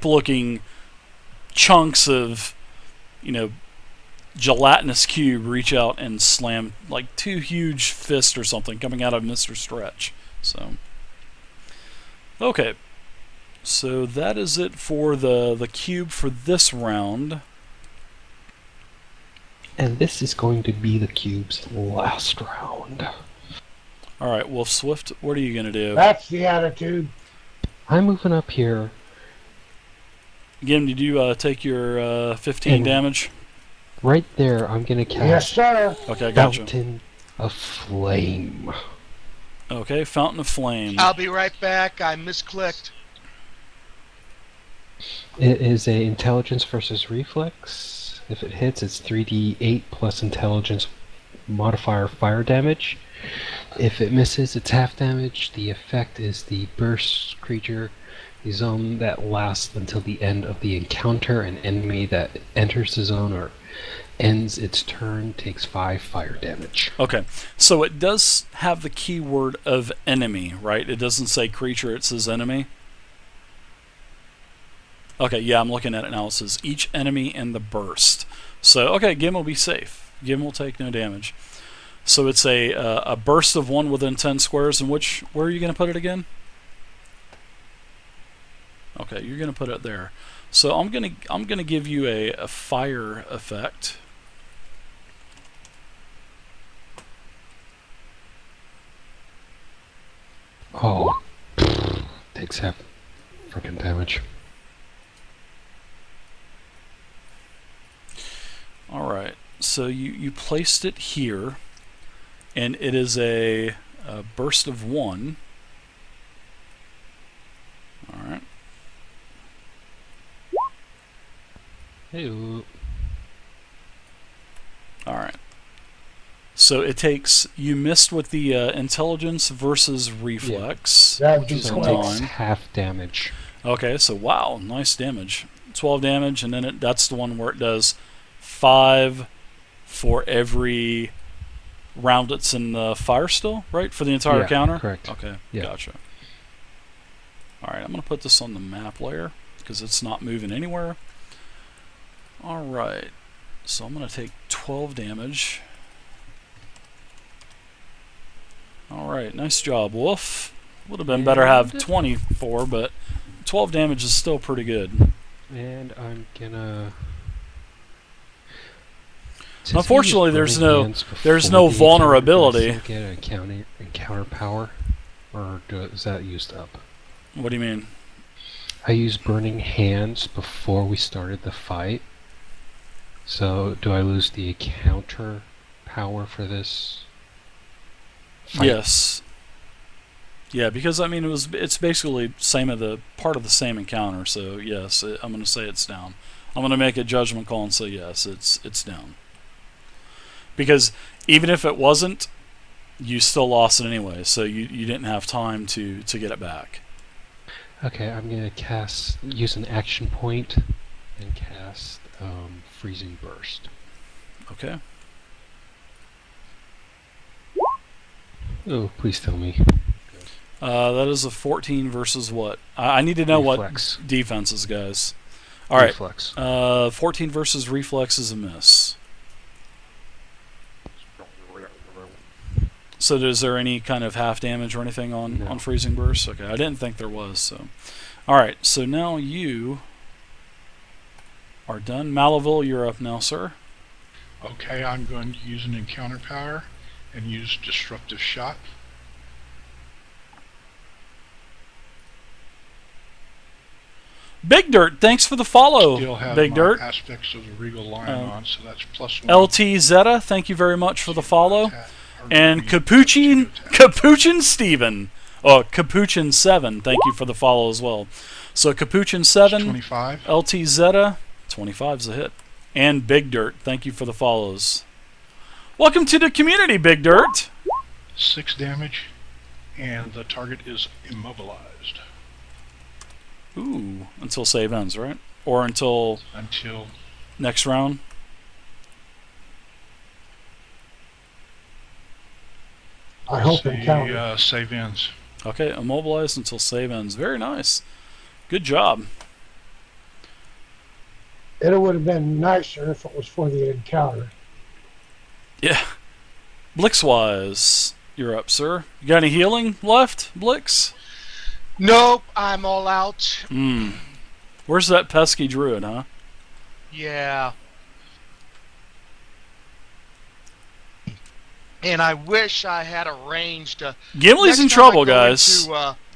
looking chunks of, you know, gelatinous cube reach out and slam like two huge fists or something coming out of Mr. Stretch. So, okay. So that is it for the cube for this round. And this is going to be the cube's last round. All right, Wolf Swift, what are you going to do? That's the attitude. I'm moving up here. Again, did you take your 15 And- damage? Right there, I'm going to Yes, cast sir. Okay, I got you. Fountain of Flame. Okay, Fountain of Flame. I'll be right back. I misclicked. It is a intelligence versus reflex. If it hits, it's 3d8 plus intelligence modifier fire damage. If it misses, it's half damage. The effect is the burst creature. The zone that lasts until the end of the encounter. An enemy that enters the zone or ends its turn takes 5 fire damage. Okay, so it does have the keyword of enemy, right? It doesn't say creature, it says enemy. Okay, yeah, I'm looking at it now. It says each enemy in the burst. So, okay, Gim will be safe. Gim will take no damage. So it's a burst of 1 within 10 squares. And where are you going to put it again? Okay, you're going to put it there. So I'm gonna give you a fire effect. Oh, takes half freaking damage. Alright, so you placed it here, and it is a burst of 1. Alright. Hey, Alright. So it takes, you missed with the intelligence versus reflex, That'd which be is a so it cool. takes 9. half damage. Okay, so wow, nice damage. 12 damage, and then that's the one where it does 5 for every round it's in the fire still, right? For the entire Yeah, counter? correct. Okay, Yeah. gotcha. Alright, I'm going to put this on the map layer because it's not moving anywhere. Alright, so I'm going to take 12 damage. Alright, nice job, Wolf. Would have been better to have 24, but 12 damage is still pretty good. And I'm gonna. Unfortunately, there's no vulnerability. Does it get an encounter power, or is that used up? What do you mean? I used Burning Hands before we started the fight. So do I lose the encounter power for this fight? Yes. Yeah, because I mean it's basically part of the same encounter. So yes, I'm going to say it's down. I'm going to make a judgment call and say yes, it's down. Because even if it wasn't, you still lost it anyway. So you didn't have time to get it back. Okay, I'm gonna use an action point and cast Freezing Burst. Okay. Oh, please tell me. That is a 14 versus what? I need to know Reflex. what defenses, guys. All right. Reflex. 14 versus reflex is a miss. So is there any kind of half damage or anything on, No. on freezing burst? Okay, I didn't think there was. So, all right. So now you are done. Malaville, you're up now, sir. Okay, I'm going to use an encounter power and use Disruptive Shot. Big Dirt, thanks for the follow. Still have Big my Dirt. aspects of the Regal Lion on, so that's +1. LT Zeta, thank you very much for the follow. Attack, or And maybe Capuchin attack. Capuchin Steven. Oh, Capuchin 7, thank you for the follow as well. So Capuchin 7, 25. LT Zeta, 25's a hit. And Big Dirt, thank you for the follows. Welcome to the community, Big Dirt. 6 damage, and the target is immobilized Ooh, until save ends, right? Or until until next round? I hope encounter. save ends. Okay, immobilized until save ends. Very nice. Good job. It would have been nicer if it was for the encounter. Yeah. Blixwise, you're up, sir. You got any healing left, Blix? Nope, I'm all out. Where's that pesky druid, huh? Yeah. And I wish I had arranged. Gimli's next in time I trouble, go guys.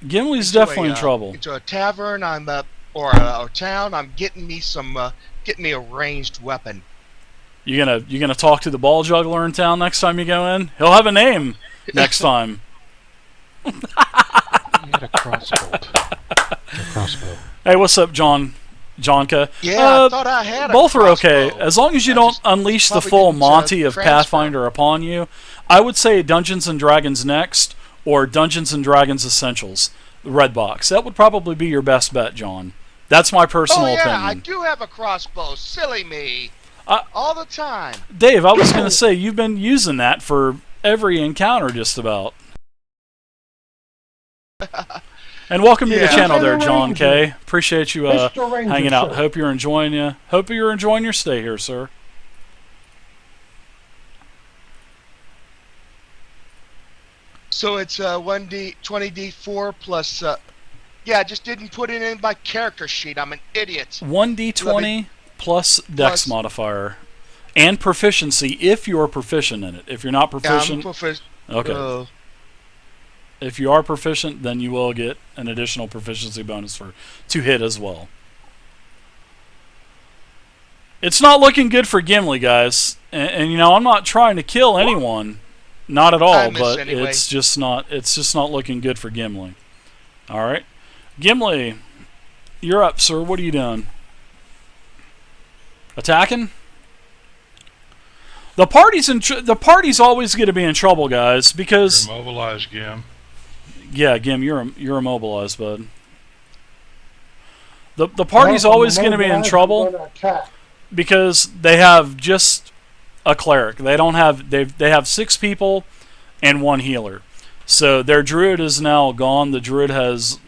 Gimli's definitely in trouble. Into a tavern, or a town. I'm getting me a ranged weapon. You gonna talk to the ball juggler in town next time you go in? He'll have a name next time. You had a crossbow. Hey, what's up, Jonka? Yeah, I thought I had a both are okay. crossbow. As long as you don't unleash the probably full didn't, Monty of transfer. Pathfinder upon you, I would say Dungeons and Dragons Next or Dungeons and Dragons Essentials, the red box. That would probably be your best bet, John. That's my personal Oh yeah, opinion. I do have a crossbow. Silly me. All the time. Dave, I was going to say, you've been using that for every encounter just about. And welcome to the channel there, John K. Appreciate you hanging out. Hope you're enjoying your stay here, sir. So it's 1d 20d4 plus. Yeah, I just didn't put it in my character sheet. I'm an idiot. 1d20 plus Dex modifier and proficiency if you're proficient in it. If you're not proficient, okay. If you are proficient, then you will get an additional proficiency bonus to hit as well. It's not looking good for Gimli, guys. And you know, I'm not trying to kill anyone, not at all. But anyway. it's just not looking good for Gimli. All right, Gimli, you're up, sir. What are you doing? Attacking? The party's always going to be in trouble, guys, because you're immobilized, Gim. Yeah, Gim, you're immobilized, bud. The party's always going to be in trouble because they have just a cleric. They have 6 people and 1 healer. So their druid is now gone. The druid has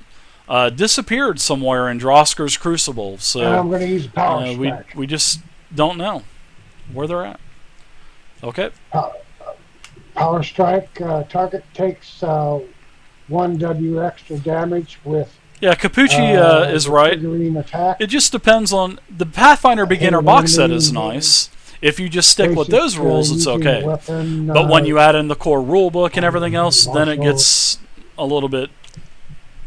disappeared somewhere in Drosker's Crucible. So I'm going to use power strike. We just don't know where they're at. Okay. Power strike. Target takes 1W extra damage with. Yeah, Capucci is right. Attack. It just depends on the Pathfinder beginner box set is nice. If you just stick with those rules, it's okay. Weapon, but when you add in the core rule book and everything else, then it gets a little bit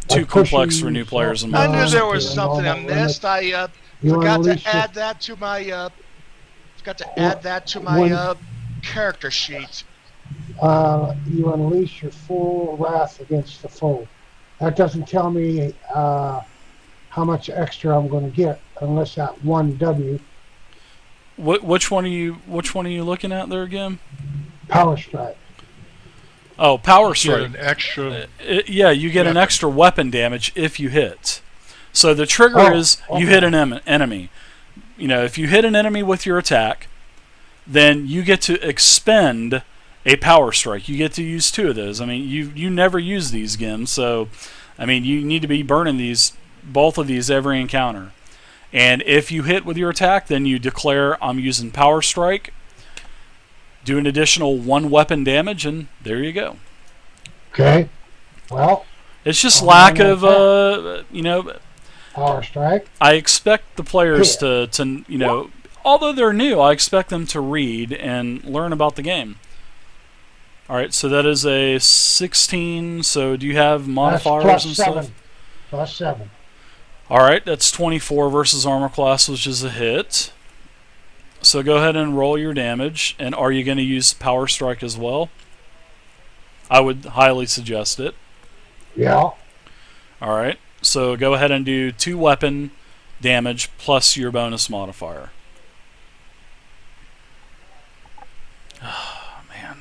too complex for new players. I knew there was something I missed. I forgot to add that to my character sheet. You unleash your full wrath against the foe. That doesn't tell me how much extra I'm going to get unless that 1W. Which one are you looking at there again? Power strike. Oh, power strike. You get an extra. Yeah, you get an extra weapon damage if you hit. So the trigger is you hit an enemy. You know, if you hit an enemy with your attack, then you get to expend a power strike. You get to use 2 of those. I mean, you never use these, Gim, so I mean, you need to be burning both of these every encounter. And if you hit with your attack, then you declare I'm using power strike, do an additional 1 weapon damage, and there you go. Okay. Well, it's just lack of power strike. I expect the players to although they're new, I expect them to read and learn about the game. All right, so that is a 16. So do you have modifiers and stuff? Plus 7. All right, that's 24 versus armor class, which is a hit. So go ahead and roll your damage. And are you going to use power strike as well? I would highly suggest it. Yeah. All right, so go ahead and do 2 weapon damage plus your bonus modifier. Oh, man.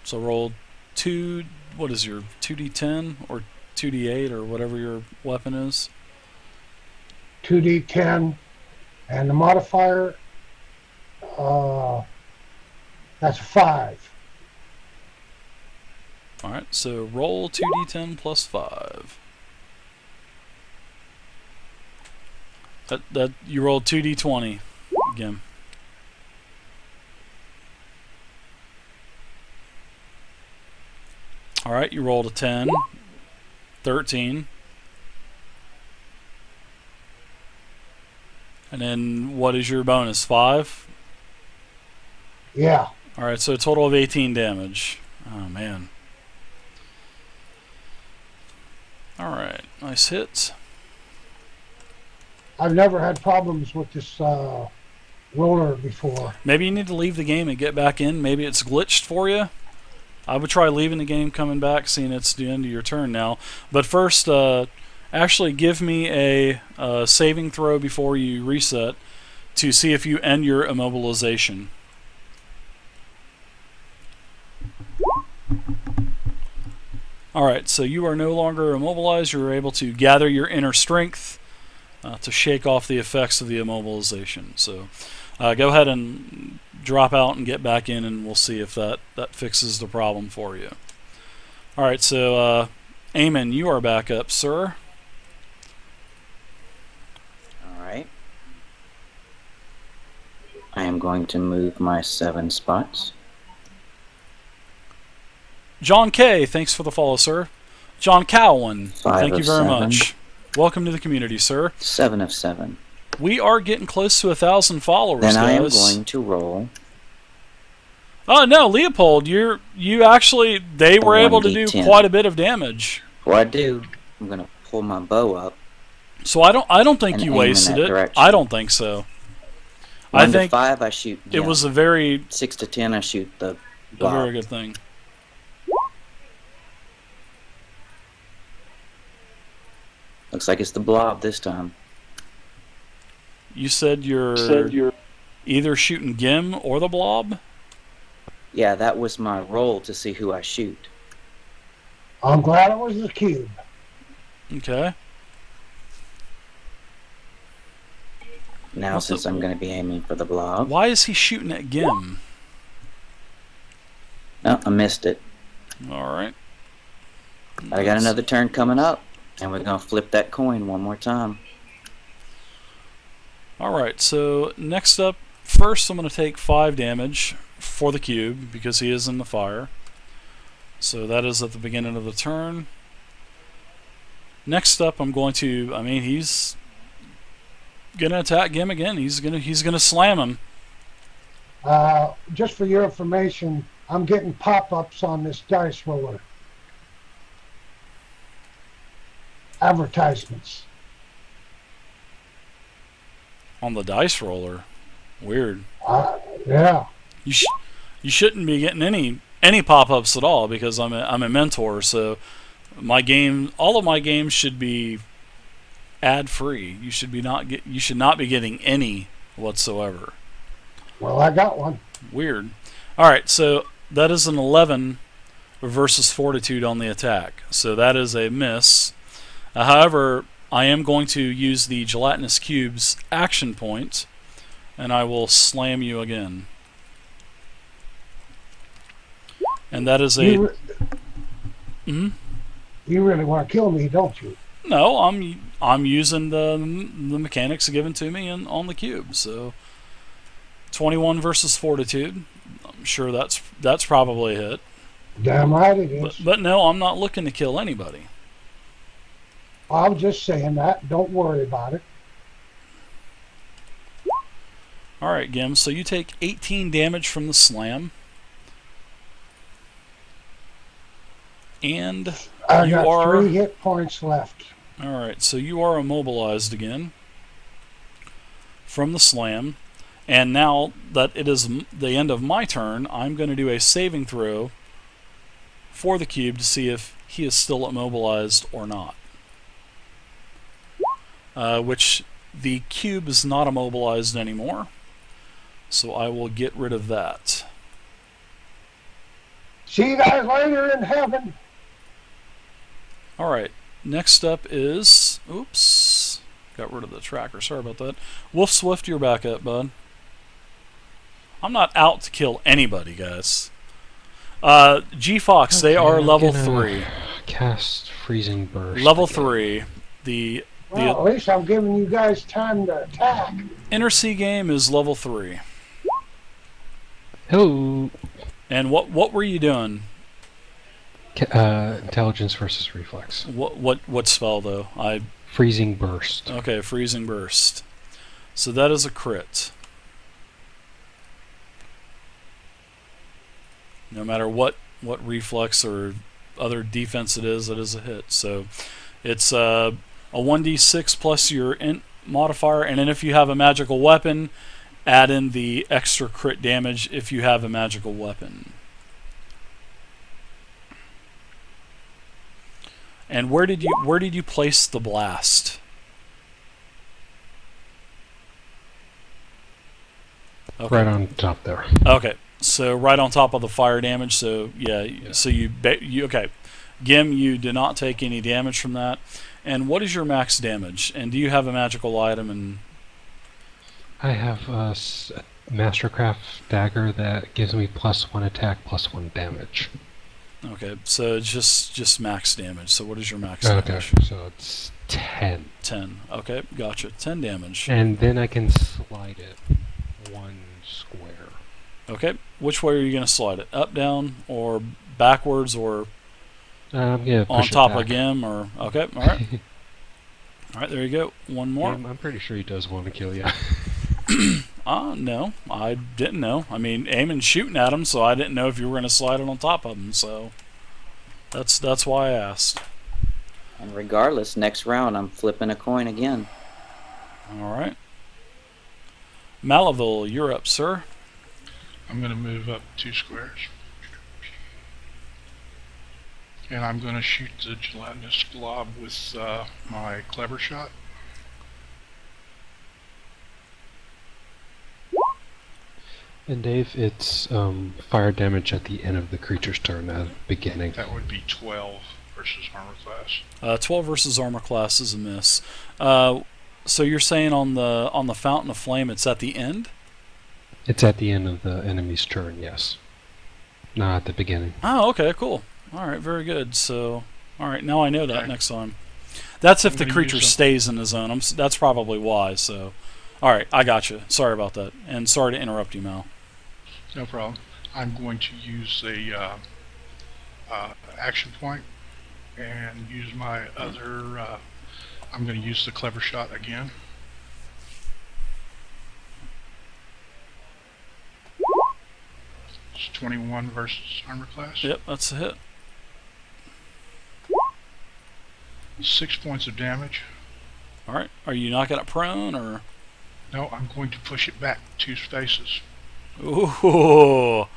So roll 2, what is your 2d10 or 2d8 or whatever your weapon is? 2d10 and the modifier, that's 5. Alright, so roll 2d10 plus 5. That you rolled 2d20 again. Alright, you rolled a 10, 13. And then what is your bonus? 5? Yeah. Alright, so a total of 18 damage. Oh man. Alright, nice hit. I've never had problems with this roller before. Maybe you need to leave the game and get back in. Maybe it's glitched for you. I would try leaving the game, coming back, seeing it's the end of your turn now. But first, actually give me a saving throw before you reset to see if you end your immobilization. Alright, so you are no longer immobilized. You're able to gather your inner strength to shake off the effects of the immobilization. So go ahead and drop out and get back in, and we'll see if that fixes the problem for you. Alright, so Eamon, you are back up, sir. Alright. I am going to move my 7 spots. John K, thanks for the follow, sir. John Cowan, thank you very 7. much. Welcome to the community, sir. 7 of 7. We are getting close to 1,000 followers, Then guys. I am going to roll. Oh no, Leopold, you actually, they were able to do 1d10. quite a bit of damage. What I do, I'm going to pull my bow up. So I don't think And you aim in wasted that it. direction. I don't think so. 1 I to think 5, I shoot. it was a very 6 to 10, I shoot the a blob. very good thing. Looks like it's the blob this time. You said you're either shooting Gim or the Blob? Yeah, that was my roll to see who I shoot. I'm glad it was the cube. Okay. Now, What's since the- I'm going to be aiming for the blob. Why is he shooting at Gim? No, I missed it. Alright. I got another turn coming up, and we're going to flip that coin one more time. Alright, so next up, first I'm going to take 5 damage for the cube, because he is in the fire. So that is at the beginning of the turn. Next up, I'm going to, he's going to attack Gim again. He's going to slam him. Just for your information, I'm getting pop-ups on this dice roller. Advertisements. On the dice roller. Weird. Yeah. You shouldn't be getting any pop-ups at all, because I'm a mentor, so all of my games should be ad-free. You should not be getting any whatsoever. Well, I got one. Weird. All right, so that is an 11 versus fortitude on the attack. So that is a miss. However, I am going to use the gelatinous cube's action point, and I will slam you again. And that is a... You really want to kill me, don't you? No, I'm using the mechanics given to me on the cube. So 21 versus fortitude. I'm sure that's probably a hit. Damn right it is. But no, I'm not looking to kill anybody. I'm just saying that. Don't worry about it. All right, Gim. So you take 18 damage from the slam, and I you got are 3 hit points left. all right. So you are immobilized again from the slam, and now that it is the end of my turn, I'm going to do a saving throw for the cube to see if he is still immobilized or not. Which the cube is not immobilized anymore, so I will get rid of that. See you guys later in heaven. Alright, next up is... Oops. Got rid of the tracker. Sorry about that. Wolf Swift, you're back up, bud. I'm not out to kill anybody, guys. G Fox, they Okay, are I'm level gonna 3. Cast Freezing Burst. Level again. 3. The Well, at least I'm giving you guys time to attack. Inner Sea game is level 3. Hello. And what were you doing? Intelligence versus Reflex. What spell though? Freezing Burst. Okay, Freezing Burst. So that is a crit. No matter what reflex or other defense it is a hit. So it's a 1d6 plus your int modifier, and then if you have a magical weapon, add in the extra crit damage if you have a magical weapon. And where did you place the blast? Okay. Right on top there. Okay, so right on top of the fire damage. So yeah. So you okay, Gim, you did not take any damage from that. And what is your max damage? And do you have a magical item? And I have a Mastercraft dagger that gives me +1 attack, +1 damage. okay, so it's just max damage. So what is your max Okay, damage? so it's 10. 10. Okay, gotcha. 10 damage. And then I can slide it 1 square. Okay, which way are you going to slide it? Up, down, or backwards, or I'm gonna on push it top back. of Gim? Or okay, all right, all right. There you go. One more. I'm pretty sure he does want to kill you. No, I didn't know. I mean, aiming, shooting at him, so I didn't know if you were going to slide it on top of him. So that's why I asked. And regardless, next round I'm flipping a coin again. All right, Malaville, you're up, sir. I'm going to move up 2 squares. And I'm going to shoot the gelatinous blob with my clever shot. And Dave, it's fire damage at the end of the creature's turn, at the beginning. That would be 12 versus armor class. 12 versus armor class is a miss. So you're saying on the fountain of flame, it's at the end? It's at the end of the enemy's turn, yes. Not at the beginning. Oh, okay, cool. All right, very good. So, all right, now I know that Okay. next time. That's if I'm the gonna creature use some- stays in the zone. That's probably why. So, all right, I got you. Sorry about that, and sorry to interrupt you, Mal. No problem. I'm going to use a action point and use my other. I'm going to use the clever shot again. It's 21 versus armor class. Yep, that's a hit. 6 points of damage. All right, are you knocking it prone or? No, I'm going to push it back 2 spaces. Ooh,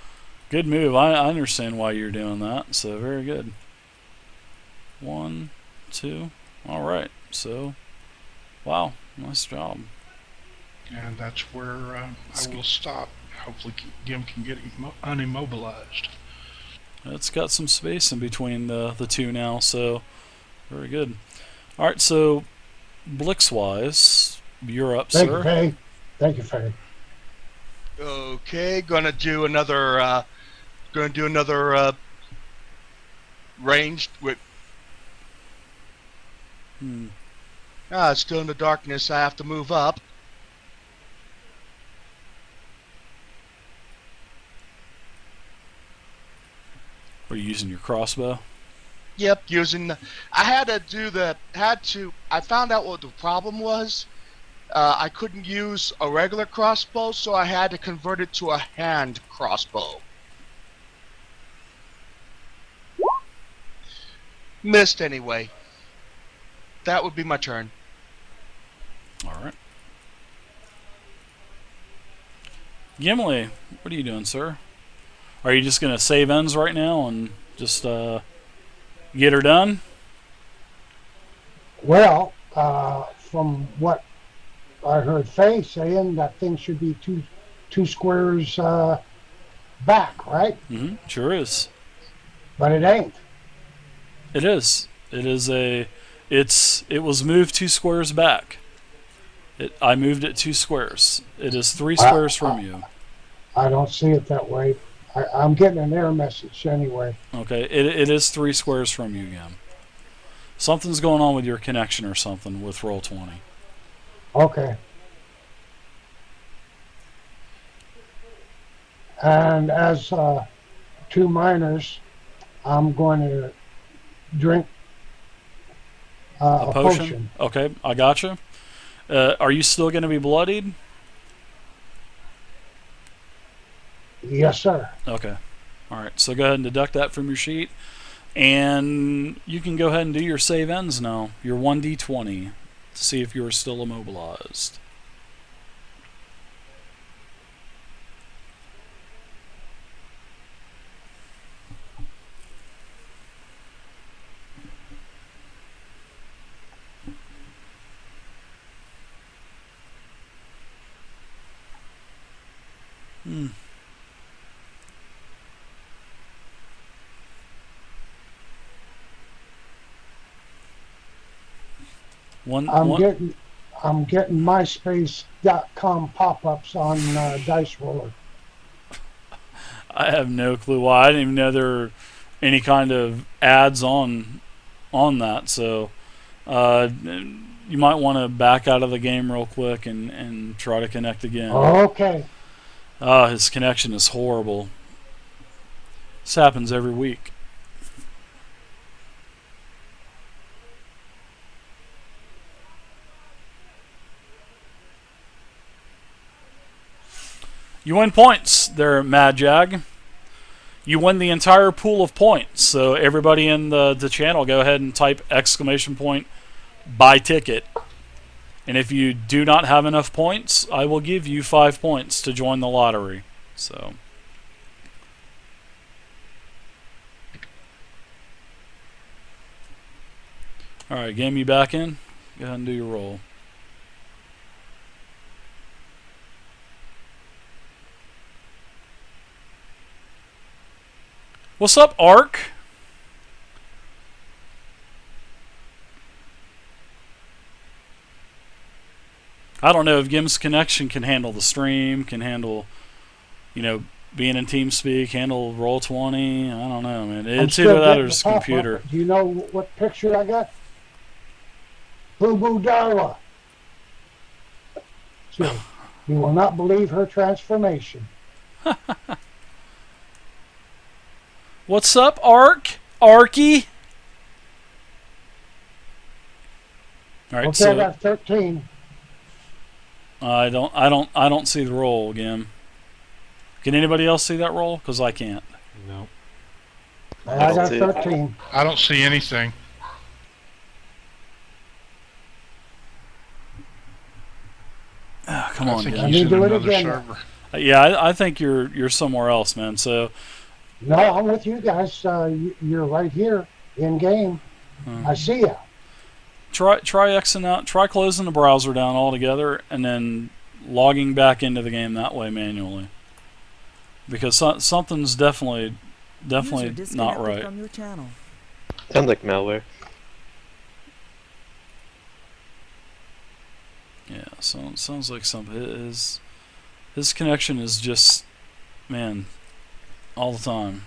good move. I understand why you're doing that. So very good. 1, 2. All right. So, wow, nice job. And that's where I will stop. Hopefully Gim can get unimmobilized. It's got some space in between the two now, so very good. All right, so Blix-wise, you're up, Thank sir. you, Faye. Thank you, Faye. Okay, gonna do another ranged with. It's still in the darkness. I have to move up. Are you using your crossbow? Yep, using. I had to do the. I found out what the problem was. I couldn't use a regular crossbow, so I had to convert it to a hand crossbow. Missed anyway. That would be my turn. All right. Gimli, what are you doing, sir? Are you just gonna save ends right now and just get her done? Well, from what I heard Faye saying, that thing should be two squares back, right? Mm-hmm. Sure is. But it ain't. It is. It is a. It was moved 2 squares back. I moved it 2 squares. It is 3 squares from you. I don't see it that way. I'm getting an error message anyway. Okay, it is 3 squares from you again. Something's going on with your connection or something with Roll20. Okay. And as 2 minors, I'm going to drink a potion. Okay, I gotcha. Are you still going to be bloodied? Yes, sir. Okay. All right. So go ahead and deduct that from your sheet, and you can go ahead and do your save ends now. Your 1d20 to see if you are still immobilized. Hmm. I'm getting MySpace.com pop-ups on Dice Roller. I have no clue why. I didn't even know there were any kind of ads on that. So you might want to back out of the game real quick and try to connect again. Okay. His connection is horrible. This happens every week. You win points there, Mad Jag. You win the entire pool of points. So everybody in the channel, go ahead and type !, buy ticket. And if you do not have enough points, I will give you 5 points to join the lottery. So alright, game, you back in? Go ahead and do your roll. What's up, Ark? I don't know if Gim's connection can handle the stream, can handle, being in TeamSpeak, handle Roll20. I don't know, man. It's either that or his computer. Do you know what picture I got? Boo Boo Darla. See, you will not believe her transformation. What's up, Ark? Arky? All right, Okay, so I got 13. I don't see the roll, Gim. Can anybody else see that roll? Because I can't. No. I got 13. I don't see anything. Come I on, think Gim. he's in do it another again. server. Yeah, I think you're somewhere else, man. So No, I'm with you guys. You're right here in game. I see you. try Xing out, try closing the browser down altogether, and then logging back into the game that way manually. Because something's definitely not right. From your channel. Sounds like malware. Yeah, so it sounds like his connection is just, man, all the time.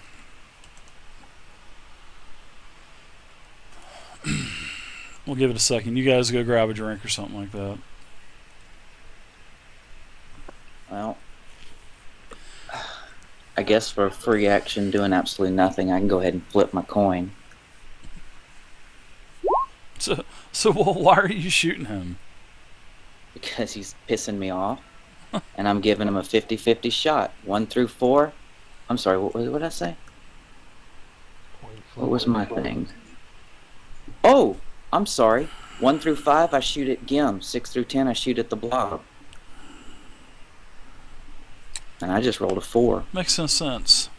We'll give it a second. You guys go grab a drink or something like that. Well, I guess for free action doing absolutely nothing, I can go ahead and flip my coin. So why are you shooting him? Because he's pissing me off. And I'm giving him a 50-50 shot. 1 through 4. I'm sorry, what did I say? What was my thing? Oh! I'm sorry. 1 through 5, I shoot at Gim. 6 through 10, I shoot at the blob. And I just rolled a 4. Makes no sense.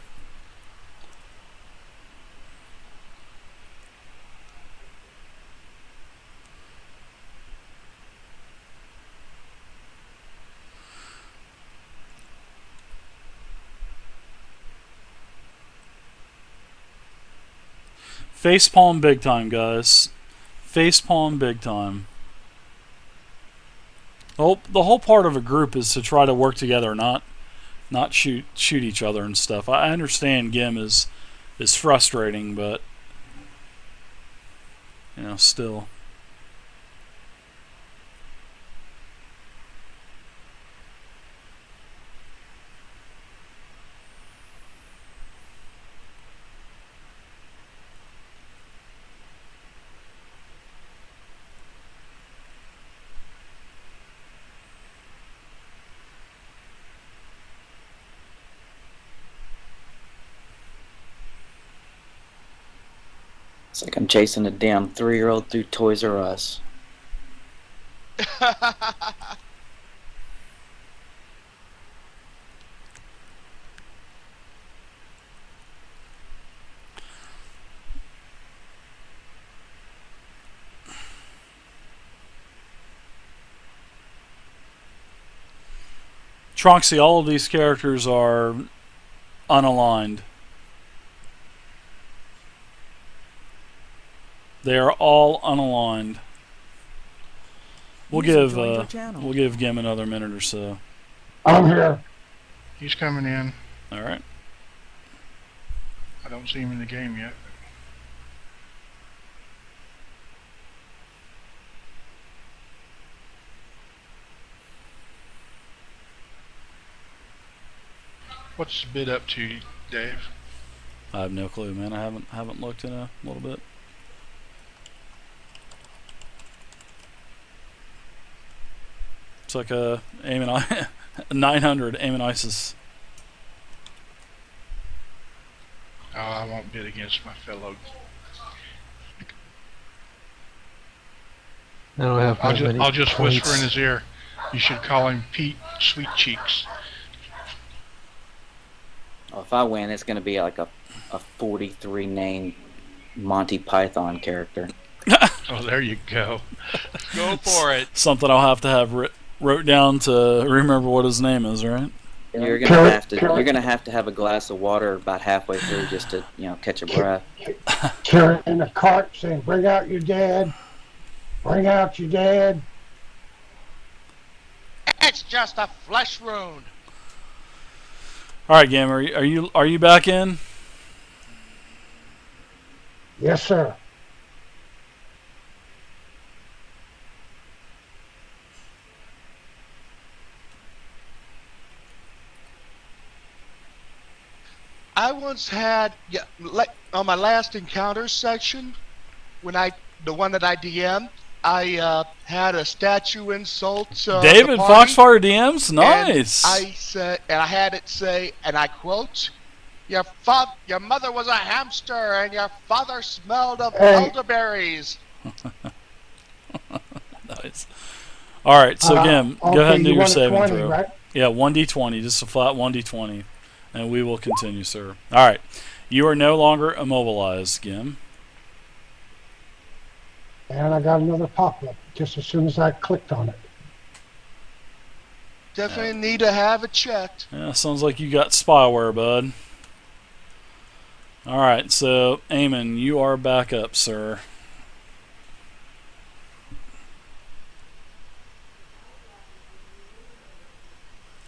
Facepalm big time, guys. Facepalm big time. The whole part of a group is to try to work together, not not shoot each other and stuff. I understand Gim is frustrating, but still. It's like I'm chasing a damn 3-year-old through Toys R Us. Tronxy, all of these characters are unaligned. They are all unaligned. We'll give Gim another minute or so. I'm here. He's coming in. All right. I don't see him in the game yet. What's the bid up to, Dave? I have no clue, man. I haven't looked in a little bit. It's like a Amon 900 Amon ISIS. Oh, I won't bid against my fellow. I don't have I'll just points. whisper in his ear. You should call him Pete Sweet Cheeks. Oh, if I win, it's going to be like a 43 name Monty Python character. Oh, there you go. Go for it. Something I'll have to have wrote down to remember what his name is, right? You're gonna have to have a glass of water about halfway through just to catch a breath. Carrying in a cart saying, "Bring out your dad. Bring out your dad." It's just a flesh wound. All right, Gam, are you back in? Yes, sir. I once had, like on my last encounters section, the one that I DM'd, I had a statue insult. David the party, Foxfire DMs, nice. And I said, and I had it say, and I quote, your mother was a hamster, and your father smelled of elderberries. Nice. All right, so Gam, go ahead and do your saving 20, throw. right? Yeah, 1d20, just a flat 1d20, and we will continue, sir. All right, you are no longer immobilized, Gim. And I got another pop-up just as soon as I clicked on it. Definitely need to have it checked. Yeah, sounds like you got spyware, bud. All right, so Eamon, you are back up, sir.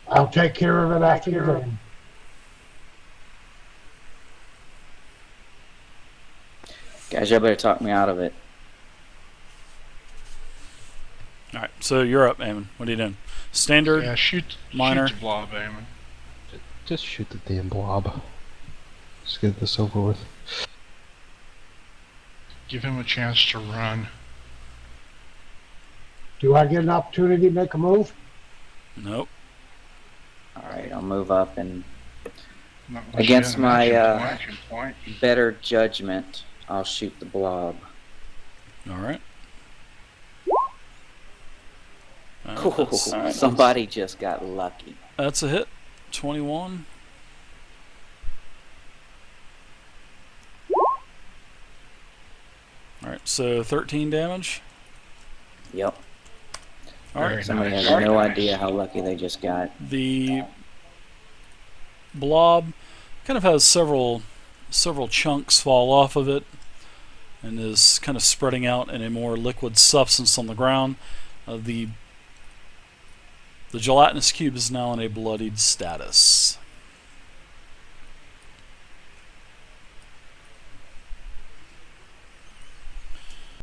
I'll take care of it after the game. Guys, y'all better talk me out of it. All right, so you're up, Eamon. What are you doing? Standard, Yeah, shoot minor. the blob, Eamon. Just shoot the damn blob. Let's get this over with. Give him a chance to run. Do I get an opportunity to make a move? Nope. Alright, I'll move up and Not unless against you have an my action point. better judgment, I'll shoot the blob. All right. Ooh, somebody just got lucky. That's a hit. 21. All right, so 13 damage. Yep. All right. Very Somebody nice. has no idea how lucky they just got. The blob kind of has several chunks fall off of it and is kind of spreading out in a more liquid substance on the ground. The The gelatinous cube is now in a bloodied status.